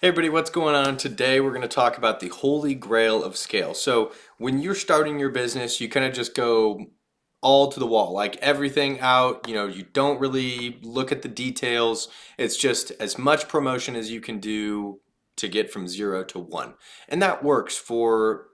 Hey everybody, what's going on? Today we're going to talk about the holy grail of scale. So when you're starting your business, you kind of just go all to the wall, like everything out, you don't really look at the details. It's just as much promotion as you can do to get from 0 to 1. And that works for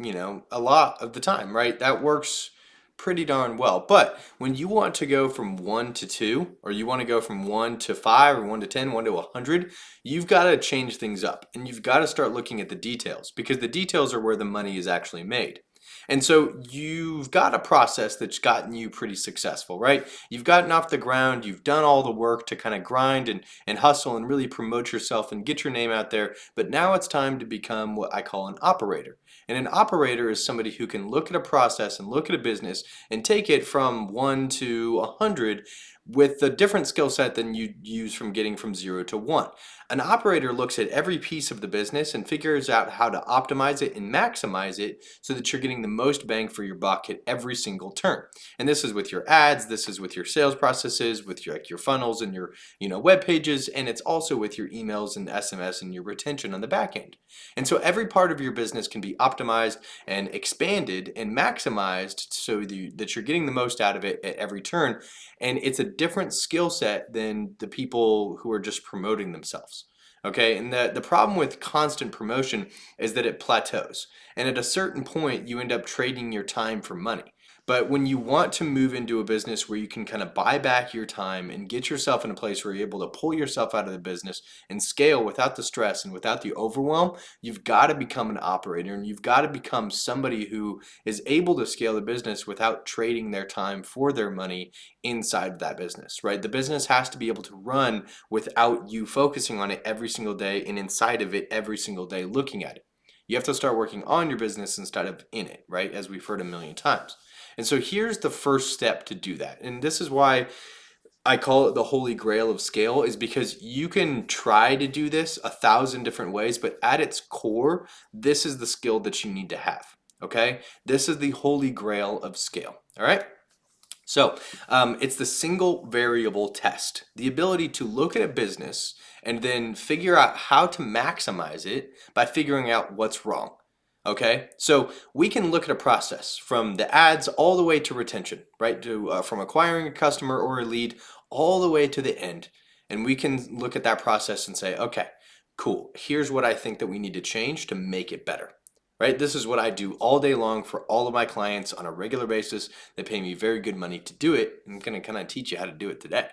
a lot of the time, right? That works pretty darn well. But when you want to go from 1 to 2, or you want to go from 1 to 5, or 1 to 10, 1 to 100, you've got to change things up and you've got to start looking at the details because the details are where the money is actually made. And so you've got a process that's gotten you pretty successful, right? You've gotten off the ground, you've done all the work to kind of grind and hustle and really promote yourself and get your name out there. But now it's time to become what I call an operator. And an operator is somebody who can look at a process and look at a business and take it from 1 to 100 with a different skill set than you use from getting from 0 to 1. An operator looks at every piece of the business and figures out how to optimize it and maximize it so that you're getting the most bang for your buck at every single turn. And this is with your ads, this is with your sales processes, with your funnels and your web pages, and it's also with your emails and SMS and your retention on the back end. And so every part of your business can be optimized and expanded and maximized so that you're getting the most out of it at every turn. And it's a different skill set than the people who are just promoting themselves. Okay, and the problem with constant promotion is that it plateaus. And at a certain point, you end up trading your time for money. But when you want to move into a business where you can kind of buy back your time and get yourself in a place where you're able to pull yourself out of the business and scale without the stress and without the overwhelm, you've got to become an operator and you've got to become somebody who is able to scale the business without trading their time for their money inside of that business, right? The business has to be able to run without you focusing on it every single day and inside of it every single day looking at it. You have to start working on your business instead of in it, right? As we've heard a million times. And so here's the first step to do that. And this is why I call it the holy grail of scale, is because you can try to do this 1,000 different ways, but at its core, this is the skill that you need to have. Okay? This is the holy grail of scale. All right? So it's the single variable test, the ability to look at a business and then figure out how to maximize it by figuring out what's wrong. Okay, so we can look at a process from the ads all the way to retention, right? From acquiring a customer or a lead all the way to the end. And we can look at that process and say, okay, cool, here's what I think that we need to change to make it better. Right? This is what I do all day long for all of my clients on a regular basis. They pay me very good money to do it. I'm going to kind of teach you how to do it today.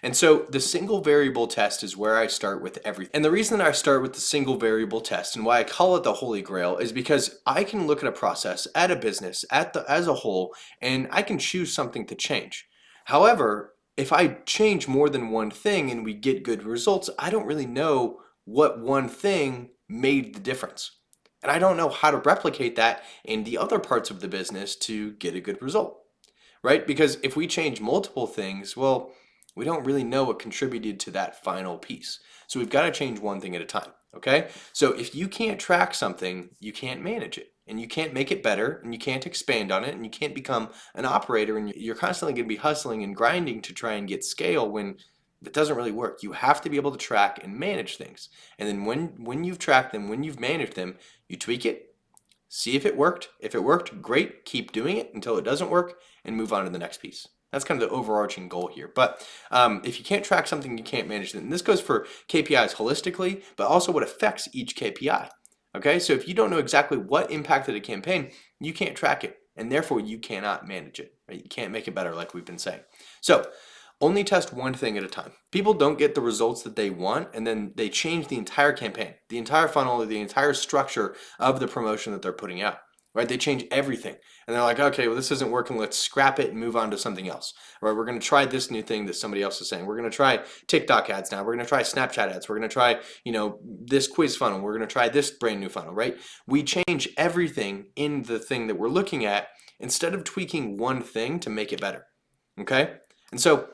And so the single variable test is where I start with everything. And the reason that I start with the single variable test and why I call it the holy grail is because I can look at a process, at a business, as a whole, and I can choose something to change. However, if I change more than one thing and we get good results, I don't really know what one thing made the difference. And I don't know how to replicate that in the other parts of the business to get a good result, right? Because if we change multiple things, well, we don't really know what contributed to that final piece. So we've got to change one thing at a time, okay? So if you can't track something, you can't manage it. And you can't make it better, and you can't expand on it, and you can't become an operator, and you're constantly going to be hustling and grinding to try and get scale when it doesn't really work. You have to be able to track and manage things. And then when you've tracked them, when you've managed them, you tweak it, see if it worked. If it worked, great, keep doing it until it doesn't work and move on to the next piece. That's kind of the overarching goal here. But if you can't track something, you can't manage it. And this goes for KPIs holistically, but also what affects each KPI. Okay, so if you don't know exactly what impacted a campaign, you can't track it. And therefore, you cannot manage it. Right? You can't make it better like we've been saying. So only test one thing at a time. People don't get the results that they want, and then they change the entire campaign, the entire funnel, or the entire structure of the promotion that they're putting out. Right? They change everything. And they're like, okay, well, this isn't working. Let's scrap it and move on to something else. Right? We're going to try this new thing that somebody else is saying. We're going to try TikTok ads now. We're going to try Snapchat ads. We're going to try, this quiz funnel. We're going to try this brand new funnel, right? We change everything in the thing that we're looking at instead of tweaking one thing to make it better. Okay? And so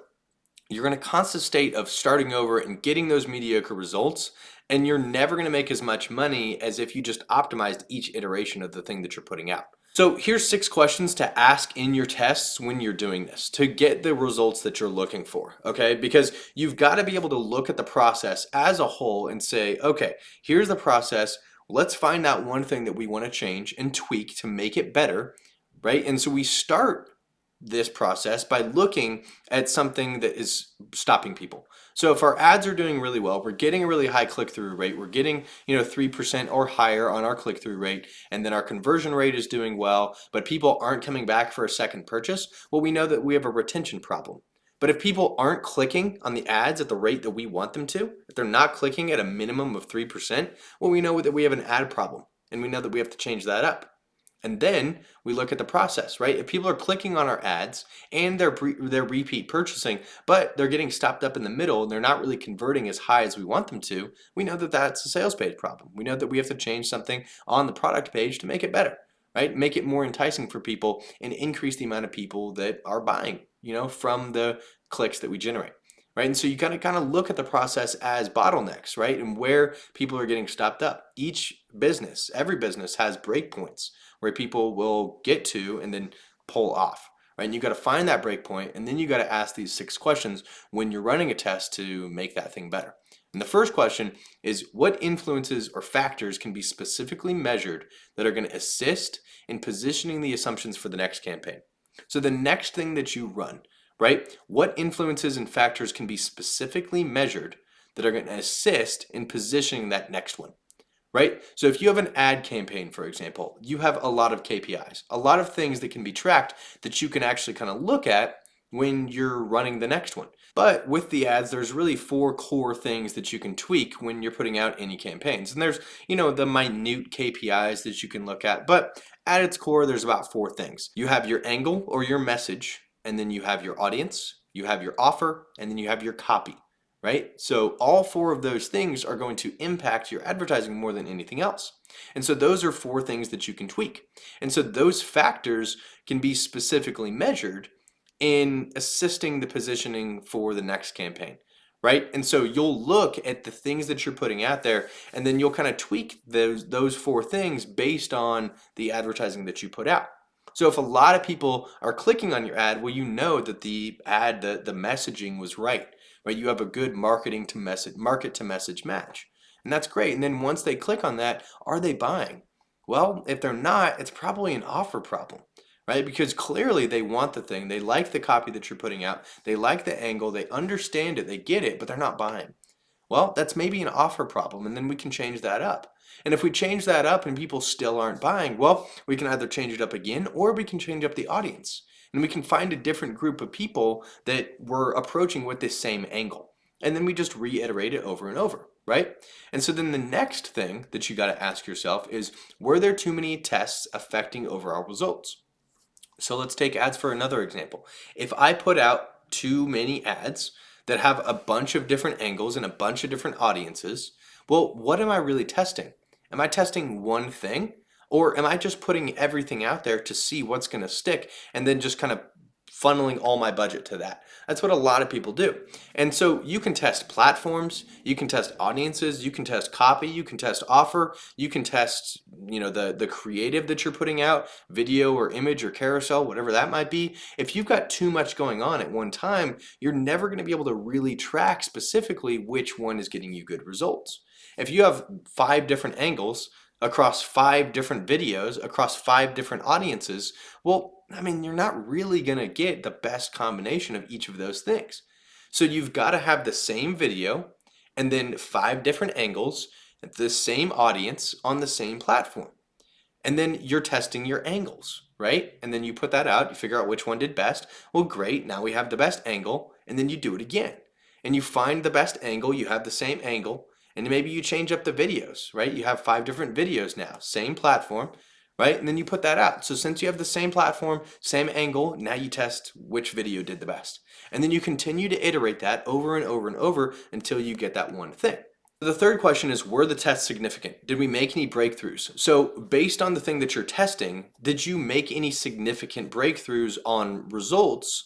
you're in a constant state of starting over and getting those mediocre results, and you're never going to make as much money as if you just optimized each iteration of the thing that you're putting out. So here's 6 questions to ask in your tests when you're doing this to get the results that you're looking for, okay? Because you've got to be able to look at the process as a whole and say, okay, here's the process. Let's find out one thing that we want to change and tweak to make it better, right? And so we start this process by looking at something that is stopping people. So if our ads are doing really well, we're getting a really high click-through rate, we're getting, 3% or higher on our click-through rate, and then our conversion rate is doing well, but people aren't coming back for a second purchase, well, we know that we have a retention problem. But if people aren't clicking on the ads at the rate that we want them to, if they're not clicking at a minimum of 3%, well, we know that we have an ad problem, and we know that we have to change that up. And then we look at the process, right? If people are clicking on our ads and they're repeat purchasing, but they're getting stopped up in the middle and they're not really converting as high as we want them to, we know that that's a sales page problem. We know that we have to change something on the product page to make it better, right? Make it more enticing for people and increase the amount of people that are buying, from the clicks that we generate. Right? And so you got to kind of look at the process as bottlenecks, right? And where people are getting stopped up. Each business, every business has breakpoints where people will get to and then pull off, right? And you got to find that break point, and then you got to ask these 6 questions when you're running a test to make that thing better. And the first question is, what influences or factors can be specifically measured that are going to assist in positioning the assumptions for the next campaign? So the next thing that you run, right? What influences and factors can be specifically measured that are going to assist in positioning that next one? Right? So if you have an ad campaign, for example, you have a lot of KPIs, a lot of things that can be tracked that you can actually kind of look at when you're running the next one. But with the ads, there's really 4 core things that you can tweak when you're putting out any campaigns. And there's, the minute KPIs that you can look at, but at its core, there's about 4 things. You have your angle or your message, and then you have your audience, you have your offer, and then you have your copy. Right? So all 4 of those things are going to impact your advertising more than anything else. And so those are 4 things that you can tweak. And so those factors can be specifically measured in assisting the positioning for the next campaign. Right? And so you'll look at the things that you're putting out there, and then you'll kind of tweak those 4 things based on the advertising that you put out. So if a lot of people are clicking on your ad, well, you know that the ad, the messaging was right? You have a good market to message match. And that's great. And then once they click on that, are they buying? Well, if they're not, it's probably an offer problem, right? Because clearly they want the thing. They like the copy that you're putting out. They like the angle. They understand it. They get it, but they're not buying. Well, that's maybe an offer problem, and then we can change that up. And if we change that up and people still aren't buying, well, we can either change it up again or we can change up the audience. And we can find a different group of people that we're approaching with this same angle. And then we just reiterate it over and over, right? And so then the next thing that you got to ask yourself is, were there too many tests affecting overall results? So let's take ads for another example. If I put out too many ads that have a bunch of different angles and a bunch of different audiences, well, what am I really testing? Am I testing one thing? Or am I just putting everything out there to see what's going to stick and then just kind of funneling all my budget to that? That's what a lot of people do. And so you can test platforms, you can test audiences, you can test copy, you can test offer, you can test, the creative that you're putting out, video or image or carousel, whatever that might be. If you've got too much going on at one time, you're never going to be able to really track specifically which one is getting you good results. If you have 5 different angles across 5 different videos, across 5 different audiences, well, you're not really going to get the best combination of each of those things. So you've got to have the same video and then 5 different angles, the same audience on the same platform. And then you're testing your angles, right? And then you put that out, you figure out which one did best. Well, great, now we have the best angle, and then you do it again. And you find the best angle, you have the same angle, and maybe you change up the videos, right? You have 5 different videos now, same platform, right? And then you put that out. So since you have the same platform, same angle, now you test which video did the best. And then you continue to iterate that over and over and over until you get that one thing. The third question is, were the tests significant? Did we make any breakthroughs? So based on the thing that you're testing, did you make any significant breakthroughs on results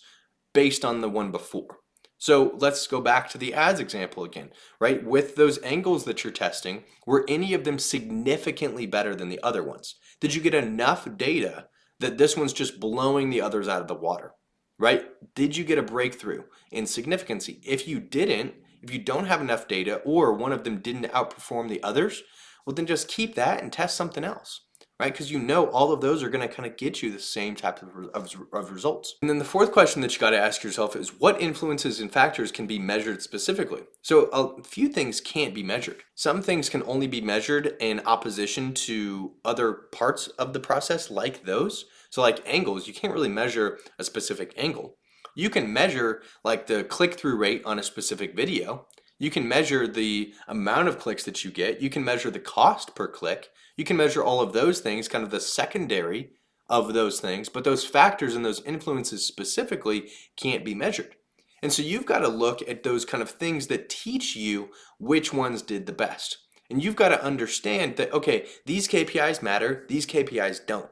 based on the one before? So let's go back to the ads example again, right? With those angles that you're testing, were any of them significantly better than the other ones? Did you get enough data that this one's just blowing the others out of the water, right? Did you get a breakthrough in significancy? If you didn't, if you don't have enough data or one of them didn't outperform the others, well, then just keep that and test something else, right? Because you know all of those are going to kind of get you the same type of results. And then the fourth question that you got to ask yourself is what influences and factors can be measured specifically? So a few things can't be measured. Some things can only be measured in opposition to other parts of the process like those. So like angles, you can't really measure a specific angle. You can measure like the click-through rate on a specific video. You can measure the amount of clicks that you get. You can measure the cost per click. You can measure all of those things, kind of the secondary of those things, but those factors and those influences specifically can't be measured. And so you've got to look at those kind of things that teach you which ones did the best. And you've got to understand that, okay, these KPIs matter, these KPIs don't.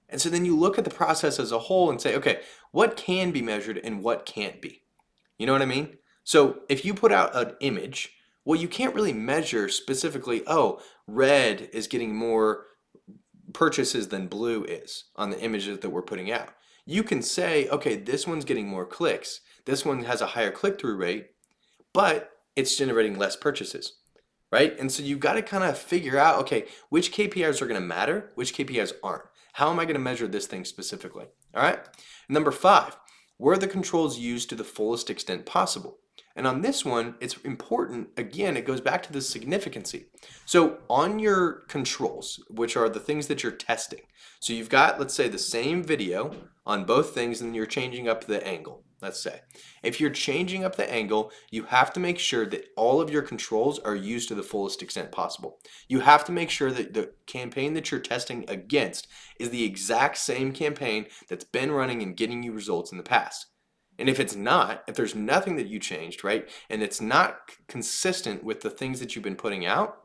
And so then you look at the process as a whole and say, okay, what can be measured and what can't be? You know what I mean? So if you put out an image, well, you can't really measure specifically, oh, red is getting more purchases than blue is on the images that we're putting out. You can say, okay, this one's getting more clicks. This one has a higher click-through rate, but it's generating less purchases, right? And so you've got to kind of figure out, okay, which KPIs are going to matter, which KPIs aren't. How am I going to measure this thing specifically? All right. Number 5, were the controls used to the fullest extent possible? And on this one, it's important, again, it goes back to the significancy. So on your controls, which are the things that you're testing, so you've got, let's say, the same video on both things and you're changing up the angle, let's say. If you're changing up the angle, you have to make sure that all of your controls are used to the fullest extent possible. You have to make sure that the campaign that you're testing against is the exact same campaign that's been running and getting you results in the past. And if it's not, if there's nothing that you changed, right, and it's not consistent with the things that you've been putting out,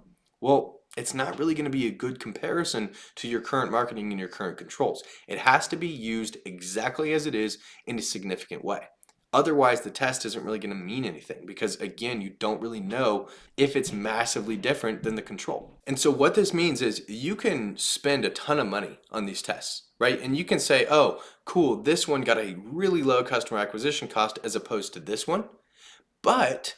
well, it's not really going to be a good comparison to your current marketing and your current controls. It has to be used exactly as it is in a significant way. Otherwise, the test isn't really going to mean anything because, again, you don't really know if it's massively different than the control. And so what this means is you can spend a ton of money on these tests, right? And you can say, oh, cool, this one got a really low customer acquisition cost as opposed to this one. But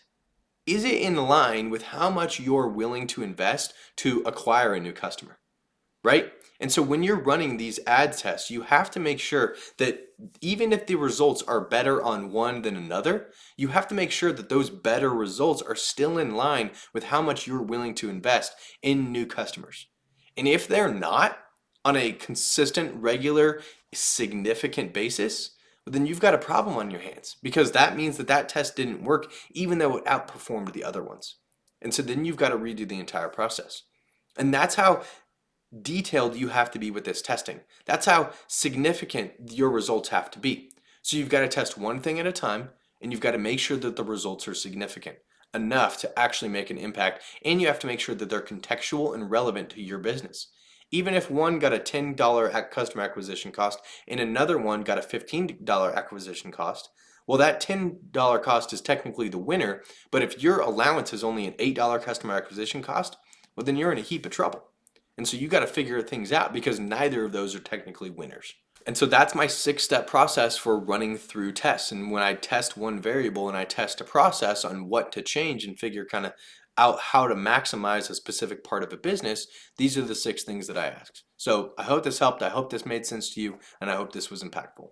is it in line with how much you're willing to invest to acquire a new customer? Right? And so when you're running these ad tests, you have to make sure that even if the results are better on one than another, you have to make sure that those better results are still in line with how much you're willing to invest in new customers. And if they're not on a consistent, regular, significant basis, then you've got a problem on your hands because that means that that test didn't work even though it outperformed the other ones. And so then you've got to redo the entire process. And that's how detailed you have to be with this testing. That's how significant your results have to be. So you've got to test one thing at a time, and you've got to make sure that the results are significant enough to actually make an impact, and you have to make sure that they're contextual and relevant to your business. Even if one got a $10 customer acquisition cost and another one got a $15 acquisition cost, well, that $10 cost is technically the winner, but if your allowance is only an $8 customer acquisition cost, well, then you're in a heap of trouble. And so you got to figure things out because neither of those are technically winners. And so that's my 6-step process for running through tests. And when I test one variable and I test a process on what to change and figure kind of out how to maximize a specific part of a business, these are the 6 things that I ask. So I hope this helped. I hope this made sense to you, and I hope this was impactful.